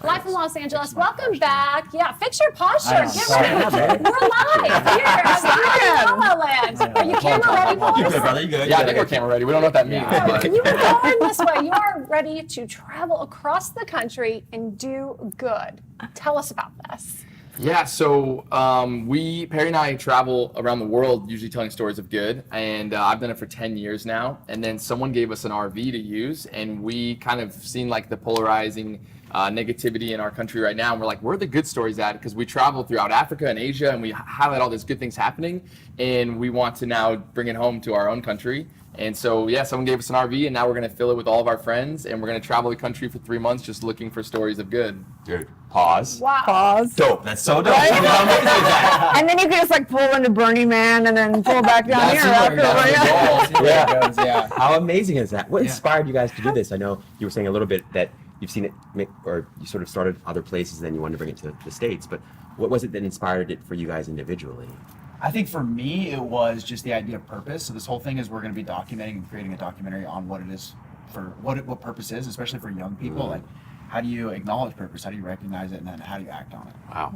Live from Los Angeles. Welcome back. Yeah, fix your posture. Sorry. We're live here in La La Land. Are you camera ready, You good, boys? brother? You good? Yeah, I think we're camera ready. We don't know what that means. So you are going this way. You are ready to travel across the country and do good. Tell us about this. Yeah, so Perry and I travel around the world usually telling stories of good, and I've done it for 10 years now. And then someone gave us an RV to use, and we kind of seen like the polarizing negativity in our country right now, and we're like, where are the good stories at? Because we travel throughout Africa and Asia, and we highlight all these good things happening, and we want to now bring it home to our own country. And so, yeah, someone gave us an RV, and now we're going to fill it with all of our friends, and we're going to travel the country for 3 months just looking for stories of good. Dude, pause. Wow. Pause. Dope. That's so dope. Right? How amazing is that? And then you can just like pull into Burning Man and then pull back down That's here where- after. that's the goal. Yeah. Yeah. How amazing is that? What inspired you guys to do this? I know you were saying a little bit that you've seen it or you sort of started other places and then you wanted to bring it to the States, but what was it that inspired it for you guys individually? I think for me, it was just the idea of purpose. So this whole thing is we're going to be documenting and creating a documentary on what it is for what purpose is, especially for young people. Like, how do you acknowledge purpose? How do you recognize it? And then how do you act on it? Wow.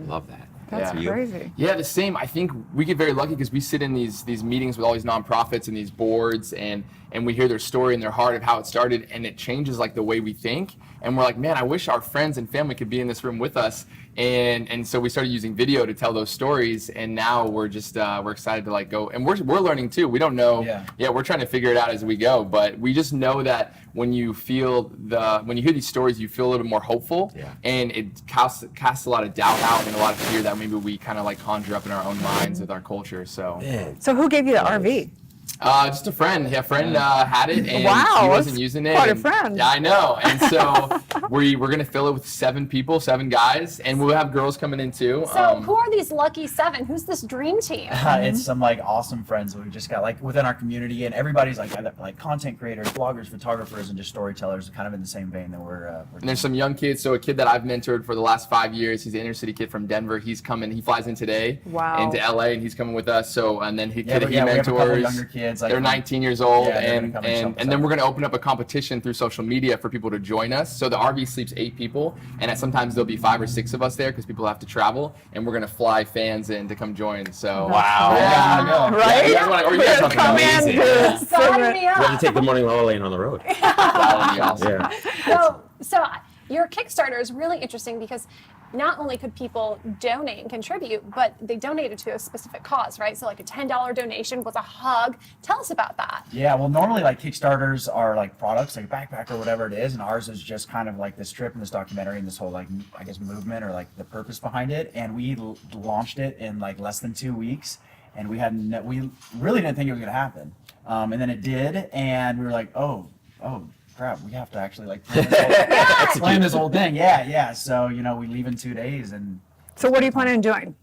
Love that. That's For you? crazy. Yeah, the same. I think we get very lucky because we sit in these meetings with all these nonprofits and these boards, and we hear their story and their heart of how it started, and it changes like the way we think. And we're like, man, I wish our friends and family could be in this room with us. And so we started using video to tell those stories, and now we're just we're excited to like go, and we're learning too. We don't know. Yeah, we're trying to figure it out as we go, but we just know that when you hear these stories, you feel a little bit more hopeful, and it casts a lot of doubt out and a lot of fear that maybe we kind of like conjure up in our own minds with our culture. So Man. So who gave you the RV? just a friend. Yeah, a friend had it, and Wow, he wasn't that's using it. quite a and- friend. Yeah, I know. And so we're gonna fill it with 7 people, 7 guys, and we'll have girls coming in too. So who are these lucky 7? Who's this dream team? It's some like awesome friends that we just got like within our community, and everybody's like either, like content creators, bloggers, photographers, and just storytellers, kind of in the same vein that we're And there's some young kids. So a kid that I've mentored for the last 5 years, he's an inner city kid from Denver. He's coming. He flies in today Wow. into LA, and he's coming with us. So and then he we have a couple mentors. younger kids. Like, They're 19 years old, Yeah, they're and gonna come and help us and then out. we're going to open up a competition through social media for people to join us. So the RV sleeps 8 people, and sometimes there'll be 5 or 6 of us there because people have to travel, and we're going to fly fans in to come join. So Wow. yeah, Right? Yeah, or you guys want to Come come in, amazing. dude. Sign me We have to up. take the morning LaLa lane on the road. That would be awesome. Yeah. So your Kickstarter is really interesting because not only could people donate and contribute, but they donated to a specific cause, right? So like a $10 donation was a hug. Tell us about that. Yeah, well, normally like Kickstarters are like products, like a backpack or whatever it is, and ours is just kind of like this trip and this documentary and this whole like I guess movement or like the purpose behind it. And we launched it in like less than 2 weeks, and we really didn't think it was gonna happen, and then it did, and we were like, oh crap, we have to actually like plan this whole thing. Yeah. So we leave in 2 days and. So what are you planning on doing?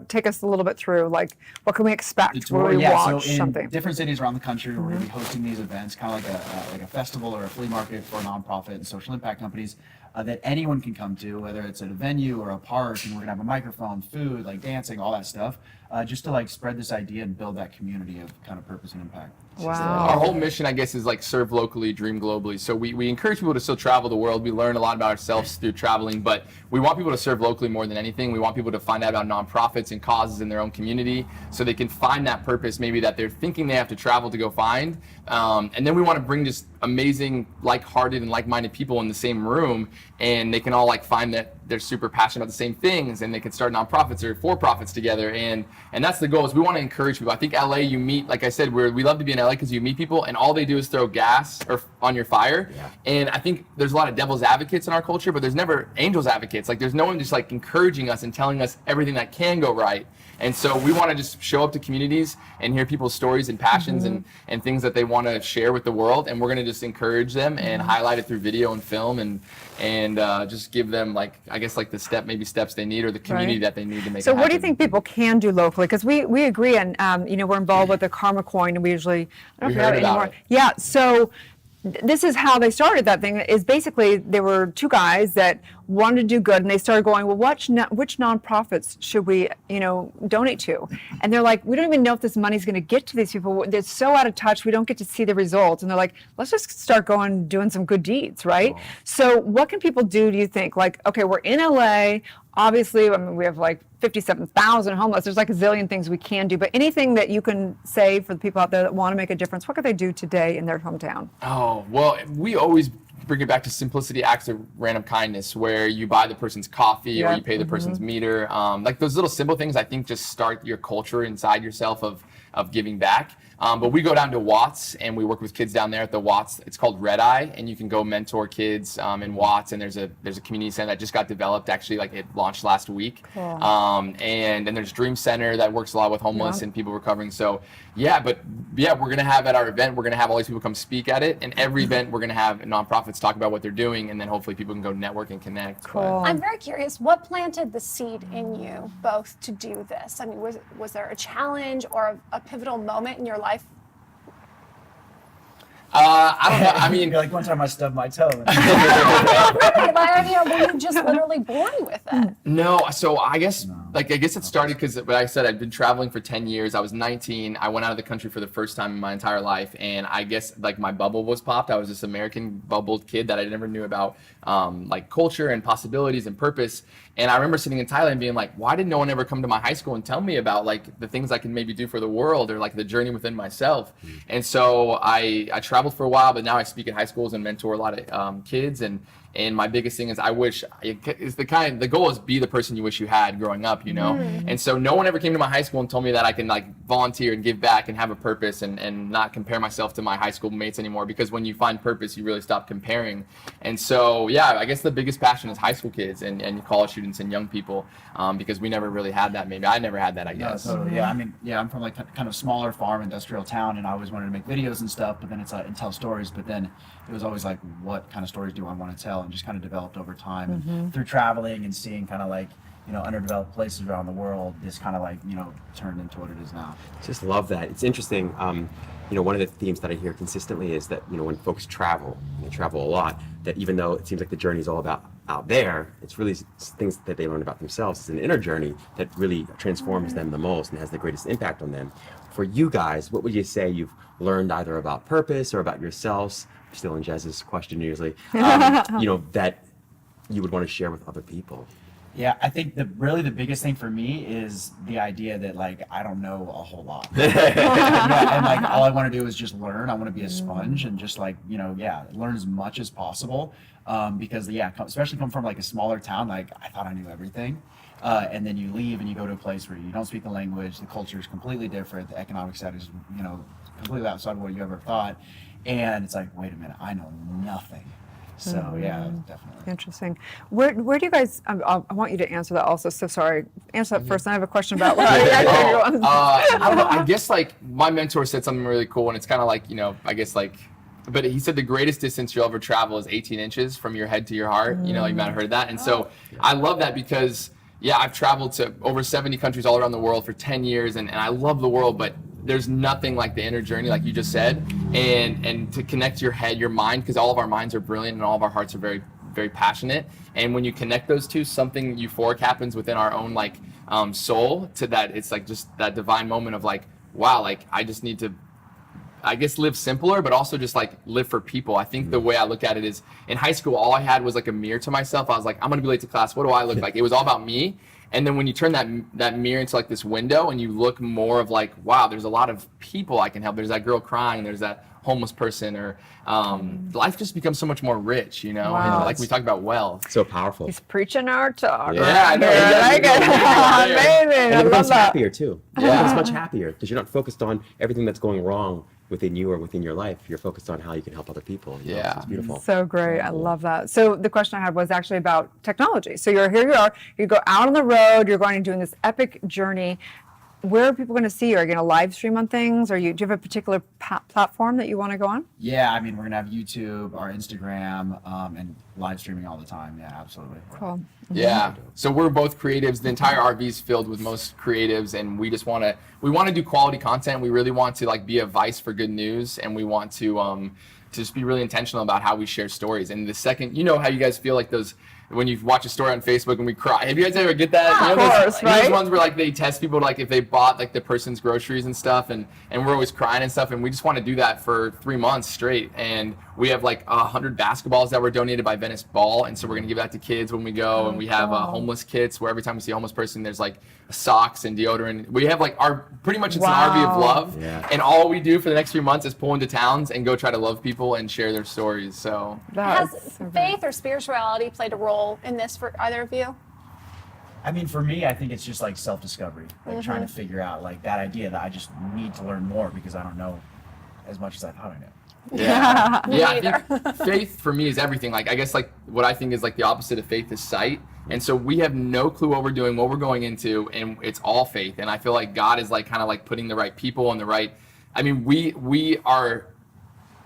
Take us a little bit through, like, what can we expect? Will we watch so in something? different cities around the country, we're going to be hosting these events, kind of like a festival or a flea market for nonprofit and social impact companies that anyone can come to, whether it's at a venue or a park, and we're going to have a microphone, food, like dancing, all that stuff, just to like spread this idea and build that community of kind of purpose and impact. Wow. Our whole mission, I guess, is like serve locally, dream globally. So we encourage people to still travel the world. We learn a lot about ourselves through traveling, but we want people to serve locally more than anything. We want people to find out about nonprofits and causes in their own community so they can find that purpose maybe that they're thinking they have to travel to go find. And then we want to bring just amazing, like-hearted and like-minded people in the same room, and they can all like find that they're super passionate about the same things, and they can start nonprofits or for-profits together. And that's the goal, is we want to encourage people. I think LA, you meet, like I said, we love to be in LA because you meet people and all they do is throw gas on your fire. Yeah. And I think there's a lot of devil's advocates in our culture, but there's never angels advocates. Like there's no one just like encouraging us and telling us everything that can go right. And so we want to just show up to communities and hear people's stories and passions and things that they want to share with the world. And we're going to just encourage them and highlight it through video and film and just give them like, I guess like the steps they need or the community that they need to make it So what do you happen. think people can do locally? Because we agree, and we're involved with the Karma Coin, and we usually, I don't know if we have heard it about anymore. it. Yeah, so this is how they started that thing. Is basically there were two guys that wanted to do good, and they started going, well, which nonprofits should we, donate to? And they're like, we don't even know if this money's going to get to these people. They're so out of touch. We don't get to see the results. And they're like, let's just start doing some good deeds, right? So what can people do you think? Like, okay, we're in LA. Obviously, we have like 57,000 homeless. There's like a zillion things we can do, but anything that you can say for the people out there that want to make a difference, what could they do today in their hometown? Oh, well, we always bring it back to simplicity, acts of random kindness, where you buy the person's coffee or you pay the person's meter. Like those little simple things, I think just start your culture inside yourself of giving back. But we go down to Watts and we work with kids down there at the Watts. It's called Red Eye, and you can go mentor kids in Watts. And there's a community center that just got developed. Actually, like it launched last week. Cool. And then there's Dream Center that works a lot with homeless and people recovering. So we're gonna have at our event, we're gonna have all these people come speak at it. And every event we're gonna have nonprofits talk about what they're doing, and then hopefully people can go network and connect. Cool. I'm very curious, what planted the seed in you both to do this? I mean, was there a challenge or a pivotal moment in your life? I don't know. I mean, Like one time I stubbed my toe. Really? Like, were you just literally born with it? no. So I guess it started because, like I said, I'd been traveling for 10 years. I was 19. I went out of the country for the first time in my entire life, and I guess like my bubble was popped. I was this American bubbled kid that I never knew about like culture and possibilities and purpose. And I remember sitting in Thailand being like, why did no one ever come to my high school and tell me about like the things I can maybe do for the world or like the journey within myself? And so I traveled for a while, but now I speak at high schools and mentor a lot of kids. And my biggest thing is the goal is be the person you wish you had growing up, And so no one ever came to my high school and told me that I can like volunteer and give back and have a purpose and not compare myself to my high school mates anymore, because when you find purpose, you really stop comparing. And so, I guess the biggest passion is high school kids and college students and young people, because we never really had that. Maybe I never had that, I guess. No, totally. Yeah, I mean, I'm from like kind of smaller farm industrial town, and I always wanted to make videos and stuff, but then it's like, and tell stories, but then it was always like, what kind of stories do I want to tell? And just kind of developed over time and through traveling and seeing kind of like, underdeveloped places around the world, this kind of like, turned into what it is now. Just love that. It's interesting. One of the themes that I hear consistently is that, when folks travel, and they travel a lot, that even though it seems like the journey is all about out there, it's really things that they learn about themselves. It's an inner journey that really transforms them the most and has the greatest impact on them. For you guys, what would you say you've learned either about purpose or about yourselves? Still in Jez's question usually, that you would want to share with other people? Yeah, I think the biggest thing for me is the idea that like I don't know a whole lot. And like all I want to do is just learn. I want to be a sponge and just like learn as much as possible. Because especially come from like a smaller town, like I thought I knew everything. And then you leave and you go to a place where you don't speak the language, the culture is completely different, the economic status is completely outside of what you ever thought. And it's like, wait a minute, I know nothing. So definitely. Interesting. Where do you guys? I want you to answer that also. So sorry. Answer that first. And I have a question about. I don't know. I guess like my mentor said something really cool, and it's kind of like but he said the greatest distance you'll ever travel is 18 inches from your head to your heart. You might have heard that, and so I love that because I've traveled to over 70 countries all around the world for 10 years, and I love the world, but there's nothing like the inner journey, like you just said, and to connect your head, your mind, because all of our minds are brilliant and all of our hearts are very, very passionate. And when you connect those two, something euphoric happens within our own like soul. To that, it's like just that divine moment of like, wow, like I just need to, I guess, live simpler, but also just like live for people. I think the way I look at it is, in high school, all I had was like a mirror to myself. I was like, I'm gonna be late to class. What do I look like? It was all about me. And then when you turn that mirror into like this window and you look more of like, wow, there's a lot of people I can help. There's that girl crying, there's that homeless person, or life just becomes so much more rich, Wow. And like we talk about wealth. So powerful. He's preaching our talk. Yeah, I know. I like it. Amazing. And I it love becomes that. happier too. It becomes much happier because you're not focused on everything that's going wrong within you or within your life. You're focused on how you can help other people. Yeah. It's beautiful. So great. I love that. So the question I had was actually about technology. So here you are, you go out on the road, you're going and doing this epic journey. Where are people going to see you? Are you going to live stream on things? Do you have a particular platform that you want to go on? Yeah, I mean, we're gonna have YouTube, our Instagram, and live streaming all the time. Yeah, absolutely. Cool. Yeah. So we're both creatives. The entire RV is filled with most creatives, and we just want to do quality content. We really want to like be a Vice for good news, and we want to just be really intentional about how we share stories. And the second, you know how you guys feel like those, when you watch a story on Facebook and we cry. Have you guys ever get that? Yeah, you know, of those, course, you know those right? ones where like they test people like if they bought like the person's groceries and stuff, and we're always crying and stuff, and we just want to do that for 3 months straight. And we have like 100 basketballs that were donated by Venice Ball, and so we're gonna give that to kids when we go. And we have homeless kits where every time we see a homeless person, there's like socks and deodorant. We have like our pretty much it's an RV of love, and all we do for the next 3 months is pull into towns and go try to love people and share their stories. So Has so faith or spirituality played a role in this for either of you? I mean, for me, I think it's just like self-discovery, like trying to figure out like that idea that I just need to learn more because I don't know as much as I thought I knew. yeah, Me I neither. think faith for me is everything. Like I guess like what I think is like the opposite of faith is sight. And so we have no clue what we're doing, what we're going into, and it's all faith. And I feel like God is like kind of like putting the right people in the right. I mean, we are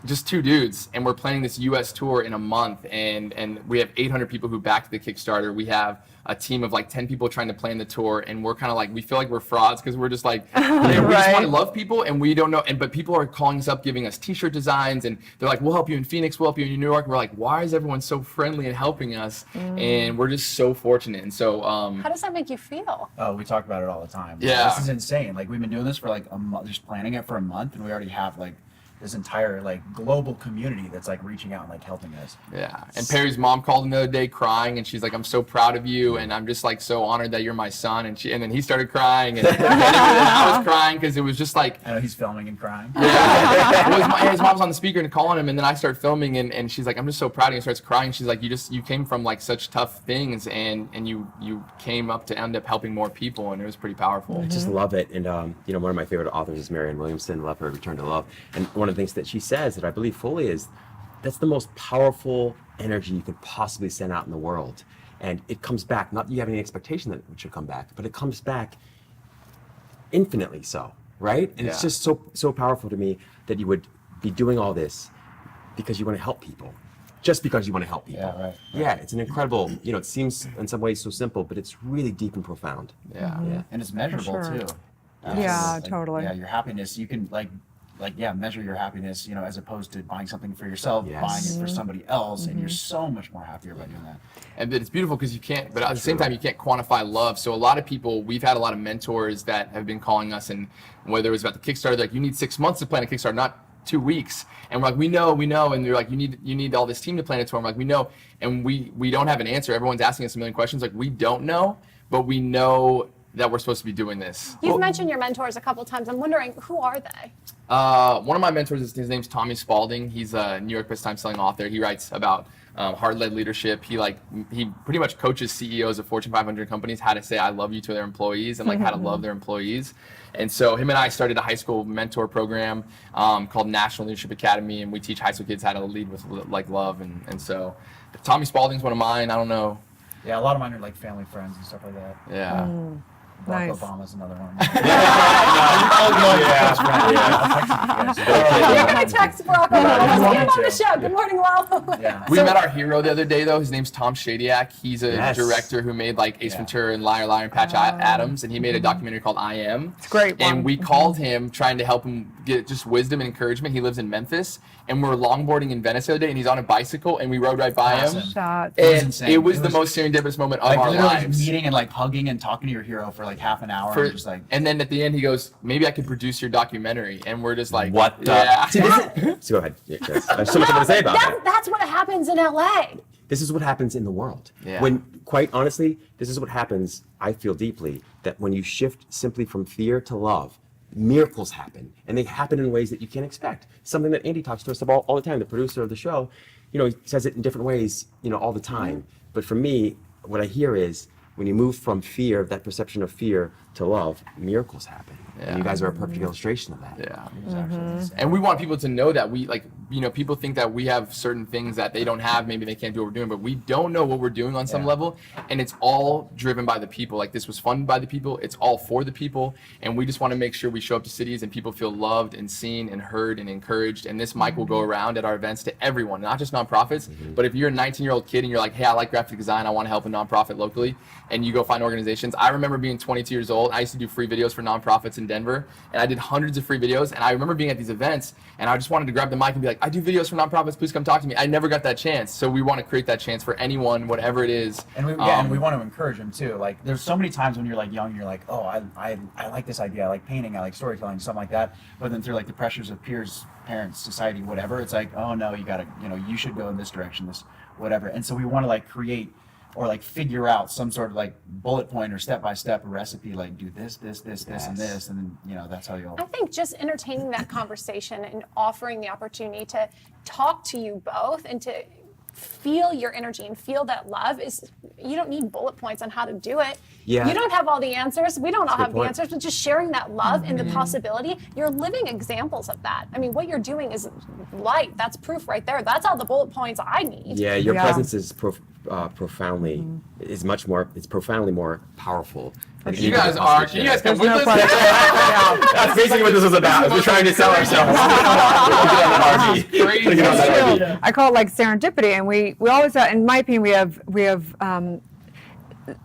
just two dudes, and we're planning this U.S. tour in a month, and we have 800 people who backed the Kickstarter. We have a team of like 10 people trying to plan the tour, and we're kind of like, we feel like we're frauds because we're just like, man, we just want to love people, and we don't know. And but people are calling us up, giving us T-shirt designs, and they're like, we'll help you in Phoenix, we'll help you in New York. And we're like, why is everyone so friendly and helping us? And we're just so fortunate. And so, How does that make you feel? Oh, we talk about it all the time. Yeah. This is insane. Like we've been doing this for like a month, just planning it for a month, and we already have like this entire like global community that's like reaching out and like helping us. yeah. And Perry's mom called him the other day crying, and she's like, I'm so proud of you, and I'm just like so honored that you're my son. And then he started crying, and I was crying because it was just like, I know he's filming and crying. yeah. Well, his mom's on the speaker and calling him, and then I start filming, and she's like, I'm just so proud of you, and starts crying. She's like, you came from like such tough things, and you came up to end up helping more people, and it was pretty powerful. I just love it. And you know, one of my favorite authors is Marianne Williamson. Love her, Return to Love. And one of the things that she says that I believe fully is that's the most powerful energy you could possibly send out in the world. And it comes back, not that you have any expectation that it should come back, but it comes back infinitely so, right? And it's Yeah. just so powerful to me that you would be doing all this because you want to help people. Just because you want to help people. Yeah, right. Yeah, it's an incredible, you know, it seems in some ways so simple, but it's really deep and profound. Yeah. Yeah. And it's measurable sure. too. Yeah, Like, totally. Yeah, your happiness, you can measure your happiness, you know, as opposed to buying something for yourself, Yes. buying it for somebody else, and you're so much more happier by doing that. And it's beautiful because you can't, but at the same time, you can't quantify love. So a lot of people, we've had a lot of mentors that have been calling us, and whether it was about the Kickstarter, they're like, you need 6 months to plan a Kickstarter, not 2 weeks. And we're like, we know. And they're like, you need all this team to plan it to. I'm like, we know. And we don't have an answer. Everyone's asking us a million questions. Like, we don't know, but we know that we're supposed to be doing this. You've mentioned your mentors a couple times. I'm wondering, who are they? One of my mentors, his name's Tommy Spalding. He's a New York best-time selling author. He writes about hard-led leadership. He pretty much coaches CEOs of Fortune 500 companies how to say "I love you" to their employees and like how to love their employees. And so him and I started a high school mentor program called National Leadership Academy, and we teach high school kids how to lead with like love. And so Tommy Spalding's one of mine. I don't know. Yeah, a lot of mine are like family friends and stuff like that. Yeah. Barack Nice. Obama's another one. You're going to text Barack Obama. Let's get him on the show. Good morning, LaLa. Yeah. We met our hero the other day, though. His name's Tom Shadyac. He's a Yes. director who made like Ace Ventura and Liar Liar and Patch Adams, and he made a documentary called I Am. It's a great one. And we called him trying to help him get just wisdom and encouragement. He lives in Memphis, and we're longboarding in Venice the other day, and he's on a bicycle, and we rode right by him. Awesome. Shots. And insane. it was It the was- most serendipitous moment of Like our literally lives. meeting and like hugging and talking to your hero for like half an hour. And just like, And then at the end, he goes, "Maybe I could produce your documentary," and we're just like, What the? Yeah. See, so go ahead. Yeah, yes. There's so much I want to say about that. That's what happens in LA. This is what happens in the world. Yeah. When, quite honestly, this is what happens, I feel deeply, that when you shift simply from fear to love, miracles happen. And they happen in ways that you can't expect. Something that Andy talks to us about all the time, the producer of the show. You know, he says it in different ways, you know, all the time. But for me, what I hear is when you move from fear, that perception of fear, to love, miracles happen. And you guys are a perfect illustration of that. Yeah. it was actually insane. And we want people to know that we like, you know, people think that we have certain things that they don't have. Maybe they can't do what we're doing, but we don't know what we're doing on some Yeah. level. And it's all driven by the people. Like this was funded by the people. It's all for the people. And we just want to make sure we show up to cities and people feel loved and seen and heard and encouraged. And this mic will go around at our events to everyone, not just nonprofits. But if you're a 19-year-old kid and you're like, hey, I like graphic design, I want to help a nonprofit locally, and you go find organizations. I remember being 22 years old. I used to do free videos for nonprofits in Denver, and I did hundreds of free videos. And I remember being at these events, and I just wanted to grab the mic and be like, like, I do videos for nonprofits, please come talk to me. I never got that chance. So we want to create that chance for anyone, whatever it is. And we want to encourage them too. Like, there's so many times when you're like young, you're like, oh, I like this idea, I like painting, I like storytelling, something like that. But then through like the pressures of peers, parents, society, whatever, it's like, oh no, you gotta, you should go in this direction, this whatever. And so we want to like create or like figure out some sort of like bullet point or step-by-step recipe, like do this, and this, and then that's how you'll. I think just entertaining that conversation and offering the opportunity to talk to you both and to feel your energy and feel that love is, you don't need bullet points on how to do it. Yeah. You don't have all the answers. We don't all have the point. answers, but just sharing that love and the possibility, you're living examples of that. I mean, what you're doing is light. That's proof right there. That's all the bullet points I need. Yeah, your presence is profoundly is much more. It's profoundly more powerful. Than You any guys other are. podcast Can you guys share. come with us? That's basically what this was about. We're trying to sell ourselves. Crazy. I call it like serendipity, and we always in my opinion we have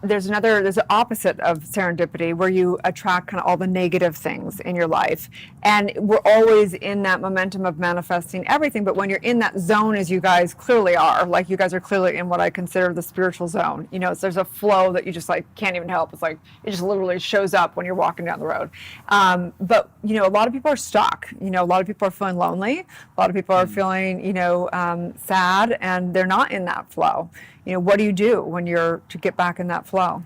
there's the opposite of serendipity where you attract kind of all the negative things in your life, and we're always in that momentum of manifesting everything. But when you're in that zone, as you guys clearly are, like you guys are clearly in what I consider the spiritual zone, so there's a flow that you just like can't even help. It's like it just literally shows up when you're walking down the road. But a lot of people are stuck. A lot of people are feeling lonely. A lot of people are feeling sad, and they're not in that flow. What do you do when you're to get back in that flow?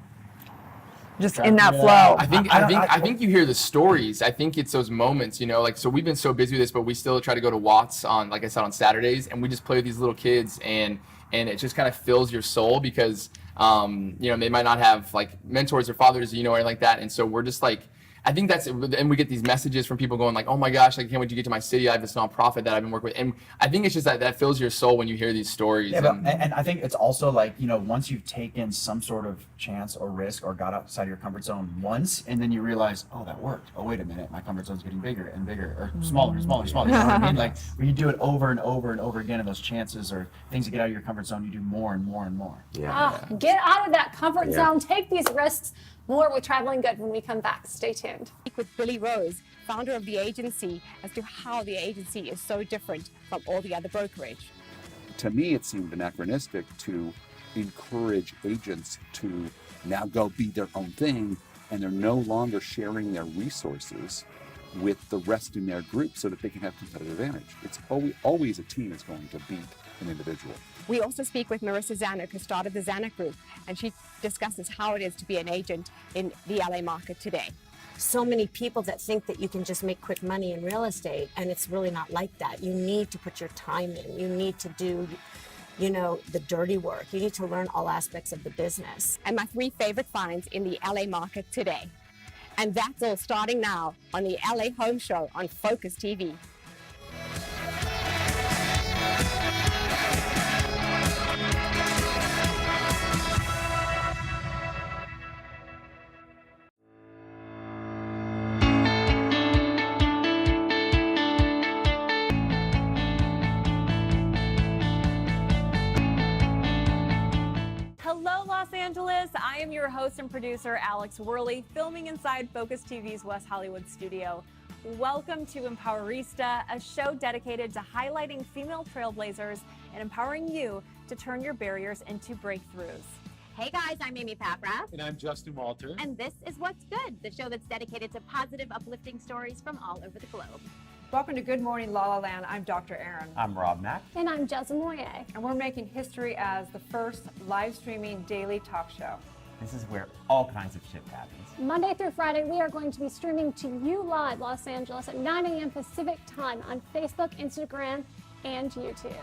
Just in that flow. I think you hear the stories. I think it's those moments, so we've been so busy with this, but we still try to go to Watts on, like I said, on Saturdays, and we just play with these little kids, and it just kind of fills your soul because, they might not have like mentors or fathers, or anything like that. And so we're just like, I think that's, and we get these messages from people going like, oh my gosh, I can't wait to get to my city. I have this nonprofit that I've been working with. And I think it's just that fills your soul when you hear these stories. Yeah, and I think it's also like, once you've taken some sort of chance or risk or got outside your comfort zone once, and then you realize, oh, that worked. Oh, wait a minute, my comfort zone's getting bigger and bigger, or smaller and smaller and smaller. You know what I mean? Like when you do it over and over and over again, and those chances or things that get out of your comfort zone, you do more and more and more. Yeah. Get out of that comfort zone. Take these risks. More with Traveling Good when we come back. Stay tuned. With Billy Rose, founder of the agency, as to how the agency is so different from all the other brokerage. To me, it seemed anachronistic to encourage agents to now go be their own thing, and they're no longer sharing their resources with the rest in their group so that they can have competitive advantage. It's always a team is going to beat an individual. We also speak with Marissa Zanuck, who started the Zanuck Group, and she discusses how it is to be an agent in the LA market today. So many people that think that you can just make quick money in real estate, and it's really not like that. You need to put your time in. You need to do, the dirty work. You need to learn all aspects of the business. And my 3 favorite finds in the LA market today. And that's all starting now on the LA Home Show on Focus TV. Hello, Los Angeles. I am your host and producer, Alex Worley, filming inside Focus TV's West Hollywood studio. Welcome to Empowerista, a show dedicated to highlighting female trailblazers and empowering you to turn your barriers into breakthroughs. Hey guys, I'm Amy Paprath. And I'm Justin Walter. And this is What's Good, the show that's dedicated to positive, uplifting stories from all over the globe. Welcome to Good Morning LaLa Land. I'm Dr. Erin. I'm Rob Mack. And I'm Jessica Moye. And we're making history as the first live streaming daily talk show. This is where all kinds of shit happens. Monday through Friday, we are going to be streaming to you live, Los Angeles, at 9 a.m. Pacific time on Facebook, Instagram, and YouTube.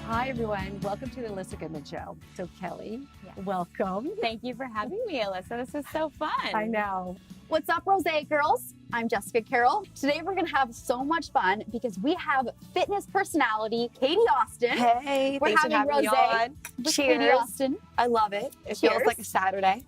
Hi, everyone. Welcome to the Alyssa Goodman Show. So, Kelly, welcome. Thank you for having me, Alyssa. This is so fun. I know. What's up, Rose girls? I'm Jessica Carroll. Today we're gonna have so much fun because we have fitness personality Katie Austin. Hey, we're thanks for having having me Rose on. with Cheers. Katie Austin. I love it. It Cheers. feels like a Saturday.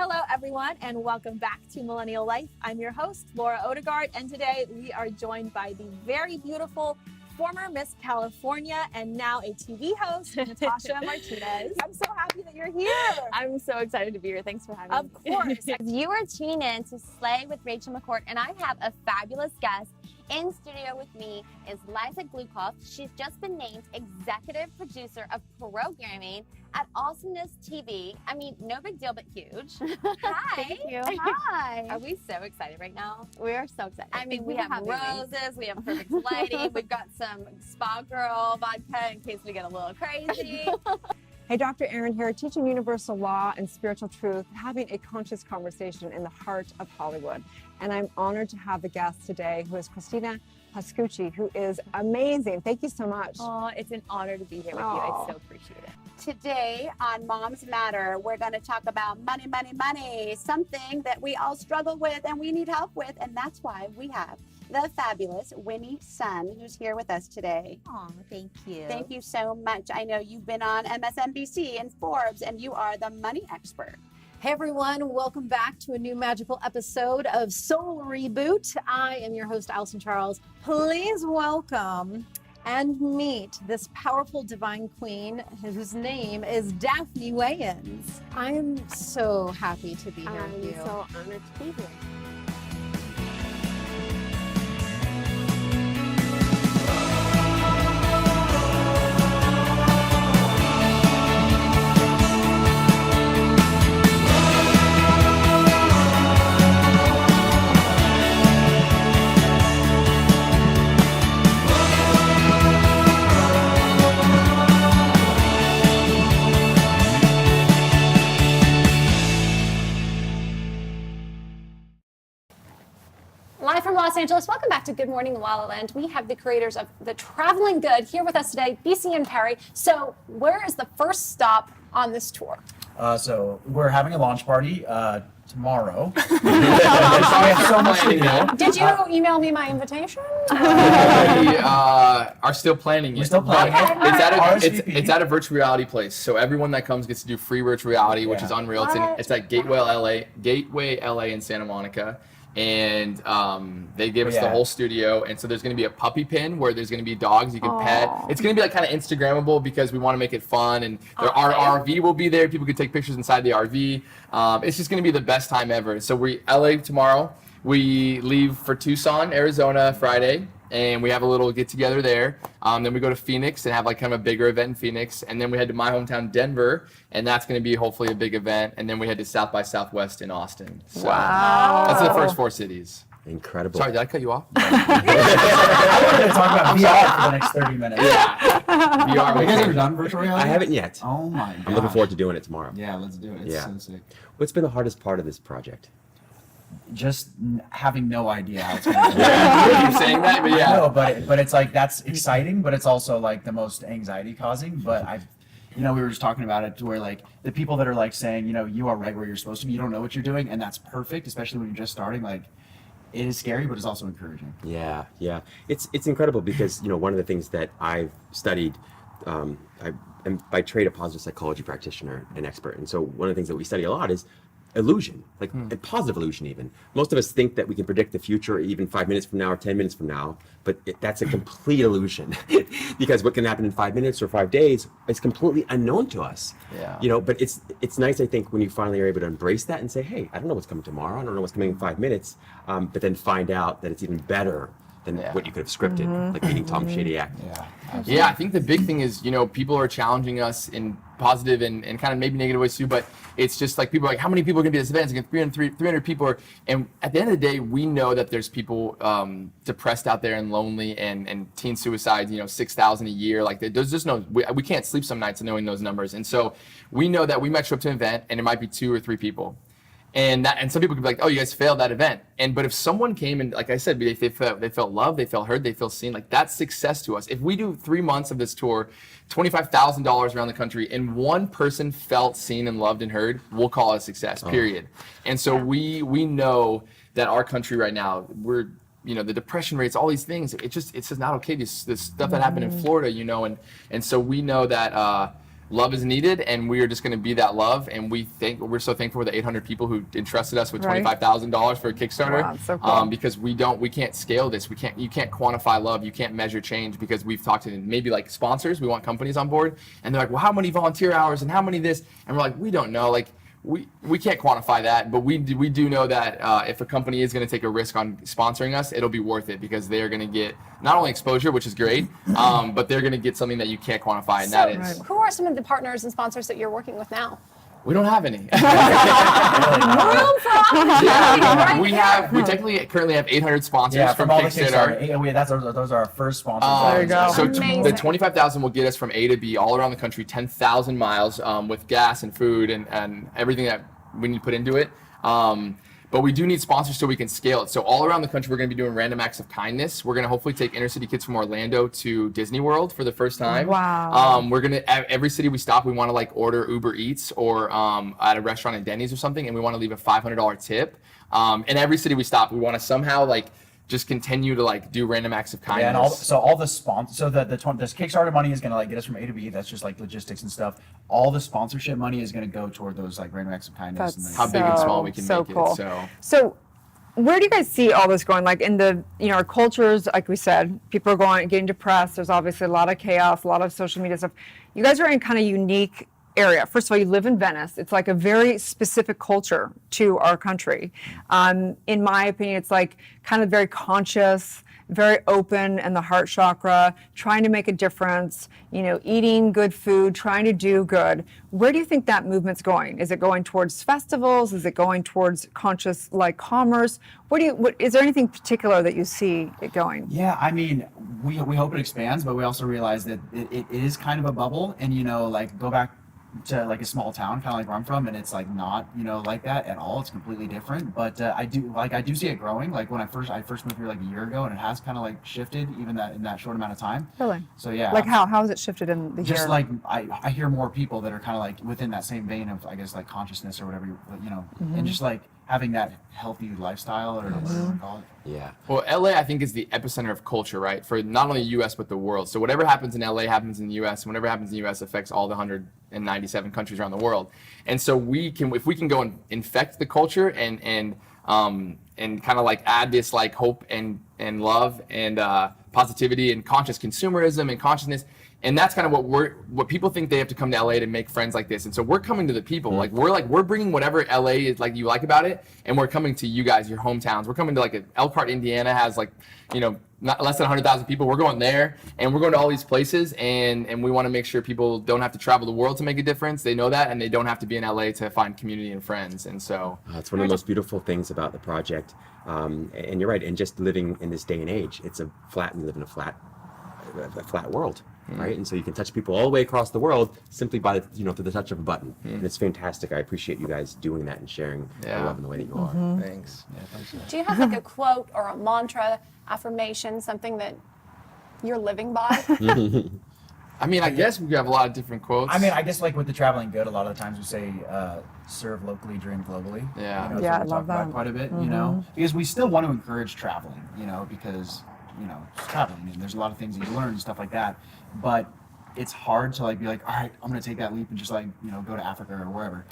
Hello, everyone, and welcome back to Millennial Life. I'm your host, Laura Odegaard, and today we are joined by the very beautiful former Miss California and now a TV host, Natasha Martinez. I'm so happy that you're here. I'm so excited to be here. Thanks for having Of me. course. You are tuned in to Slay with Rachel McCourt, and I have a fabulous guest. In studio with me is Liza Glukoff. She's just been named executive producer of programming at Awesomeness TV. I mean, no big deal, but huge. Hi. Thank you. Hi. Are we so excited right now? We are so excited. I mean, we Thank have you for having me. roses, we have perfect lighting, we've got some Spa Girl vodka in case we get a little crazy. Hey, Dr. Erin here, teaching universal law and spiritual truth, having a conscious conversation in the heart of Hollywood. And I'm honored to have the guest today, who is Christina Pascucci, who is amazing. Thank you so much. Oh, it's an honor to be here with you. I so appreciate it. Today on Moms Matter, we're going to talk about money, money, money, something that we all struggle with and we need help with. And that's why we have the fabulous Winnie Sun, who's here with us today. Oh, thank you. Thank you so much. I know you've been on MSNBC and Forbes, and you are the money expert. Hey everyone, welcome back to a new magical episode of Soul Reboot. I am your host, Allison Charles. Please welcome and meet this powerful divine queen whose name is Daphne Wayans. I am so happy to be here with you. I'm so honored to be here. Live from Los Angeles, welcome back to Good Morning La La Land. We have the creators of The Traveling Good here with us today, BC and Perry. So where is the first stop on this tour? So we're having a launch party tomorrow. We have so much to do. Did you email me my invitation? We are still planning it. We're still planning Okay. it. It's at a virtual reality place. So everyone that comes gets to do free virtual reality, which is unreal. It's at Gateway LA in Santa Monica. And they gave us the whole studio, and so there's going to be a puppy pin where there's going to be dogs you can pet. It's going to be like kind of Instagrammable because we want to make it fun, and our RV will be there. People can take pictures inside the RV. It's just going to be the best time ever. So we LA tomorrow. We leave for Tucson, Arizona Friday, and we have a little get together there. Then we go to Phoenix and have like kind of a bigger event in Phoenix, and then we head to my hometown Denver, and that's going to be hopefully a big event. And then we head to South by Southwest in Austin. So that's the first 4 cities. Incredible. Sorry, did I cut you off? I wanted to talk about VR for the next 30 minutes. VR. Have you guys ever done virtual reality? I haven't yet. Oh my god. I'm looking forward to doing it tomorrow. Yeah, let's do it. It's so sick. What's been the hardest part of this project? Just having no idea how it's going to go. You keep saying that, but yeah. No, but it's like that's exciting, but it's also like the most anxiety causing. But we were just talking about it to where like the people that are like saying, you are right where you're supposed to be, you don't know what you're doing, and that's perfect, especially when you're just starting. Like, it is scary, but it's also encouraging. Yeah. It's incredible because one of the things that I've studied, I am by trade a positive psychology practitioner and expert, and so one of the things that we study a lot is illusion, like a positive illusion even. Most of us think that we can predict the future even 5 minutes from now or 10 minutes from now, but that's a complete illusion because what can happen in 5 minutes or 5 days is completely unknown to us. Yeah. But it's nice, I think, when you finally are able to embrace that and say, hey, I don't know what's coming tomorrow, I don't know what's coming in 5 minutes, but then find out that it's even better than what you could have scripted, like meeting Tom Shadyac. Yeah, I think the big thing is, people are challenging us in positive and kind of maybe negative ways too, but it's just like people are like, how many people are going to be at this event? It's going to be 300 people. And at the end of the day, we know that there's people depressed out there and lonely and teen suicides, 6,000 a year. Like there's just we can't sleep some nights knowing those numbers. And so we know that we might show up to an event and it might be 2 or 3 people. And some people could be like, oh, you guys failed that event. But if someone came and, like I said, they felt loved, they felt heard, they felt seen, like that's success to us. If we do 3 months of this tour, $25,000 around the country, and one person felt seen and loved and heard, we'll call it a success, period. And so we know that our country right now, we're, the depression rates, all these things, it's just not okay. This stuff that happened in Florida, and so we know that love is needed, and we are just going to be that love. And we're so thankful for the 800 people who entrusted us with $25,000 for a Kickstarter. Wow, so cool. Because we can't scale this. You can't quantify love. You can't measure change, because we've talked to maybe like sponsors. We want companies on board, and they're like, well, how many volunteer hours and how many this? And we're like, we don't know. Like, we can't quantify that, but we do know that if a company is going to take a risk on sponsoring us, it'll be worth it, because they're going to get not only exposure, which is great, but they're going to get something that you can't quantify, and that is. Who are some of the partners and sponsors that you're working with now? We don't have any. Room for opportunity. We currently have 800 sponsors from from all the Kickstarter. Kickstarter. Those are our first sponsors. There you go. So Amazing. the 25,000 will get us from A to B all around the country, 10,000 miles with gas and food and everything that we need to put into it. But we do need sponsors so we can scale it. So all around the country, we're going to be doing random acts of kindness. We're going to hopefully take inner city kids from Orlando to Disney World for the first time. Wow. We're going to, every city we stop, we want to like order Uber Eats or at a restaurant at Denny's or something, and we want to leave a $500 tip. In every city we stop, we want to somehow like just continue to like do random acts of kindness. Yeah, and all the sponsors. So this Kickstarter money is gonna like get us from A to B. That's just like logistics and stuff. All the sponsorship money is gonna go toward those like random acts of kindness. That's how big and small we can make cool. it. So where do you guys see all this going? Like in the, our cultures, like we said, people are getting depressed. There's obviously a lot of chaos, a lot of social media stuff. You guys are in kind of unique area. First of all, you live in Venice. It's like a very specific culture to our country. In my opinion, it's like kind of very conscious, very open in the heart chakra, trying to make a difference, eating good food, trying to do good. Where do you think that movement's going? Is it going towards festivals? Is it going towards conscious like commerce? Is there anything particular that you see it going? Yeah, I mean, we hope it expands, but we also realize that it is kind of a bubble, and like go back to like a small town, kind of like where I'm from, and it's like not like that at all. It's completely different, but I do see it growing. Like when I first moved here like a year ago, and it has kind of like shifted even in that short amount of time. Really? So yeah. Like how has it shifted in the year? Just like I hear more people that are kind of like within that same vein of, I guess, like consciousness or whatever and just like having that healthy lifestyle or whatever you want to call it. Yeah. Well, LA, I think, is the epicenter of culture, right? For not only the U.S., but the world. So whatever happens in LA happens in the U.S., and whatever happens in the U.S. affects all the 197 countries around the world. And so if we can go and infect the culture and kind of like add this like hope and love and positivity and conscious consumerism and consciousness. And that's kind of what people think they have to come to LA to make friends like this. And so we're coming to the people. We're bringing whatever LA is like you like about it, and we're coming to you guys, your hometowns. We're coming to like Elkhart, Indiana has like, not less than 100,000 people. We're going there, and we're going to all these places, and we want to make sure people don't have to travel the world to make a difference. They know that, and they don't have to be in LA to find community and friends. And so it's one of the most beautiful things about the project. And you're right. And just living in this day and age, we live in a flat world. Right, and so you can touch people all the way across the world simply by through the touch of a button, and it's fantastic. I appreciate you guys doing that and sharing the love in the way that you are. Thanks. Yeah, thanks. Do you have like a quote or a mantra, affirmation, something that you're living by? I mean, I guess we have a lot of different quotes. I mean, I guess like with the traveling good, a lot of the times we say, serve locally, dream globally. Yeah. That's Yeah, what I we love talk about that. quite a bit, because we still want to encourage traveling, because it's traveling and there's a lot of things that you learn and stuff like that. But it's hard to like be like, all right, I'm gonna take that leap and just like go to Africa or wherever.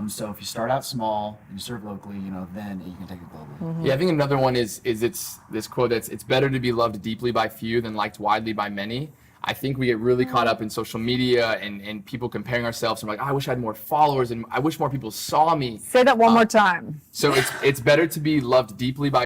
So if you start out small and you serve locally, then you can take it globally. Yeah, I think another one is it's this quote that's, it's better to be loved deeply by few than liked widely by many. I think we get really caught up in social media and people comparing ourselves. I'm like, oh, I wish I had more followers and I wish more people saw me. Say that one more time. So it's better to be loved deeply by